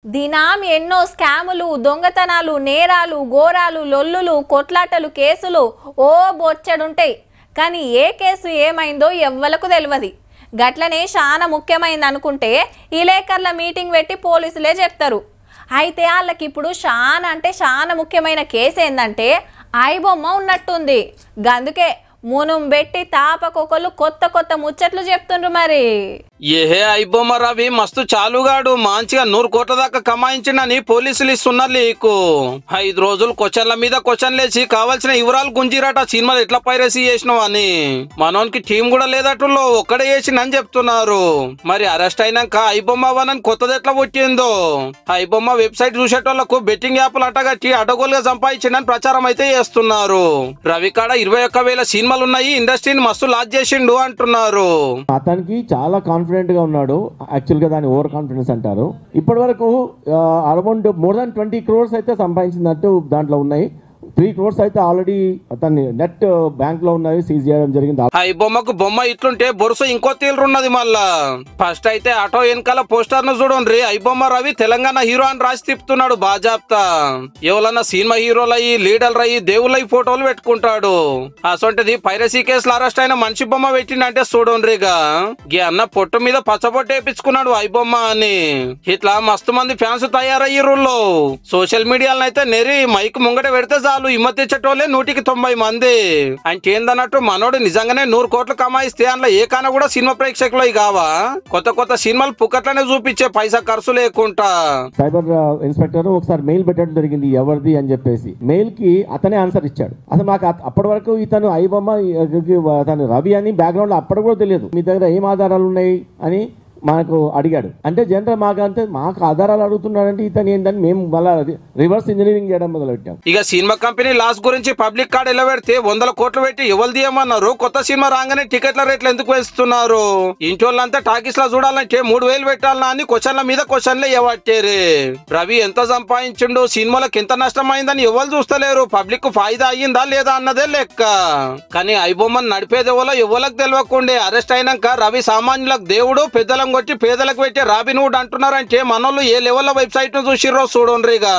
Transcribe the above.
దినాం ఎన్నో స్కాములు, దొంగతనాలు, నేరాలు, ఘోరాలు, లొల్లులు, కొట్లాటలు, కేసులు ఓ బొచ్చడుంటాయి. కానీ ఏ కేసు ఏమైందో ఎవ్వలకు తెలియదు. గట్లనే చాలా ముఖ్యమైనది అనుకుంటే ఇలేకర్ల మీటింగ్ పెట్టి పోలీసులే చెప్తారు. అయితే వాళ్ళకి ఇప్పుడు చాలా ముఖ్యమైన కేసు ఏందంటే ఐబొమ్మ ఉన్నట్టుంది. గందుకే మునుం పెట్టి తాపకొకళ్ళు కొత్త ముచ్చట్లు చెప్తుండ్రు. మరి ఏహే ఐబొమ్మ రవి మస్తు చాలుగాడు మంచిగా 100 కోట్ల దాకా కమాయించిండని పోలీసులు ఇస్తున్నారు లీకు. 5 రోజులు క్వశ్చన్ల మీద క్వశ్చన్ లేచి కావాల్సిన వివరాలు గుంజిరాట. సినిమాలు ఎట్లా పైరసీ చేసినావు అని. మనోనికి టీం కూడా లేదట్టులో ఒక్కడే చేసిందని చెప్తున్నారు. మరి అరెస్ట్ అయినాక ఐబొమ్మ వనని కొత్తది ఎట్లా పుట్టిందో. ఐబొమ్మ వెబ్సైట్ చూసేటోళ్లకు బెట్టింగ్ యాప్లు అట్టగట్టి అడగోలుగా సంపాదించిండని ప్రచారం అయితే చేస్తున్నారు. రవి కాడ 21,000 సినిమాలు ఉన్నాయి, ఇండస్ట్రీని మస్తు లాజ్ చేసిండు అంటున్నారు. అతనికి చాలా కాన్ఫిడెంట్ గా ఉన్నాడు. యాక్చువల్ గా దాన్ని ఓవర్ కాన్ఫిడెన్స్ అంటారు. ఇప్పటి వరకు అరౌండ్ మోర్ దాన్ 20 crores అయితే సంపాదించినట్టు దాంట్లో ఉన్నాయి. 3 crores అయితే ఆల్రెడీ అతన్ని నెట్ బ్యాంక్ లో ఉన్నవి సీజ్ చేయడం జరిగింది. ఈ బొమ్మకు బొమ్మ ఇట్లుంటే బొరుసు ఇంకో తీరున్నది. మళ్ళా ఫస్ట్ అయితే ఆటో వెనకాల పోస్టర్ ను చూడండి. ఐబొమ్మ రవి తెలంగాణ హీరో అని రాసి తిప్పుతున్నాడు బాజాప్తా. ఎవరన్నా సినిమా హీరోలు అయ్యి లీడర్లు అయ్యి దేవుళ్ళ ఫోటోలు పెట్టుకుంటాడు. అసొంటిది పైరసీ కేసులు అరెస్ట్ అయిన మనిషి బొమ్మ పెట్టిండంటే చూడండిగా. గీ అన్న పొట్టు మీద పచ్చబొట్టు వేయించుకున్నాడు ఐబొమ్మ అని. ఇట్లా మస్తు మంది ఫ్యాన్స్ తయారయ్యారు. సోషల్ మీడియాలో అయితే నెరి మైక్ ముంగట పెడితే చాలు ఇమ్మతి తెచ్చేటోళ్ళే 190 మంది. అంటే ఏందన్నట్టు మనోడు నిజంగానే 100 కోట్లు కమాయిస్తే అందులో ఏ కాన కూడా సినిమా ప్రేక్షకులు కావా. కొత్త సినిమాలు పుక్కట్లనే చూపించే పైసా ఖర్చు లేకుండా. సైబర్ ఇన్స్పెక్టర్ ఒకసారి మెయిల్ పెట్టడం జరిగింది ఎవరిది అని చెప్పేసి. మెయిల్ కి అతనే ఆన్సర్ ఇచ్చాడు. అసలు మాకు అప్పటి వరకు ఇతను ఐబొమ్మ తను రవి అని బ్యాక్గ్రౌండ్ లో అప్పటి కూడా తెలియదు. మీ దగ్గర ఏం ఆధారాలు ఉన్నాయి అని మనకు అడిగాడు. అంటే జనరల్ మాకు ఆధారాలు అడుగుతున్నాడంటే ఇతను ఏంటని మేము మళ్ళా రివర్స్ ఇంజనీరింగ్ చేయడం మొదలు పెట్టాం. ఇక సినిమా కంపెనీ లాస్ గురించి పబ్లిక్ కార్డు ఎలా పెడితే 100 కోట్లు పెట్టి ఎవరు తీయమన్నారు. కొత్త సినిమా రాగానే టికెట్ల రేట్లు ఎందుకు వేస్తున్నారు. ఇంటి వాళ్ళంతా టాకీస్ లో చూడాలంటే 3,000 పెట్టాలన్నా అని క్వశ్చన్ల మీద క్వశ్చన్లే ఇవ్వట్టారు. రవి ఎంత సంపాదించిండు, సినిమాలకు ఎంత నష్టం అయిందని ఎవరు చూస్తలేరు. పబ్లిక్ ఫాయిదా అయ్యిందా లేదా అన్నదే లెక్క. కానీ ఐబొమ్మను నడిపేది ఎవరికి తెలియకుండే అరెస్ట్ అయినాక రవి సామాన్యులకు దేవుడు, పెద్దల కొట్టి పేదలకు పెట్టే రాబిన్ హుడ్ అంటున్నారంటే మనోళ్ళు ఏ లెవెల్ వెబ్సైట్ ను చూసిర్రో చూడండిగా.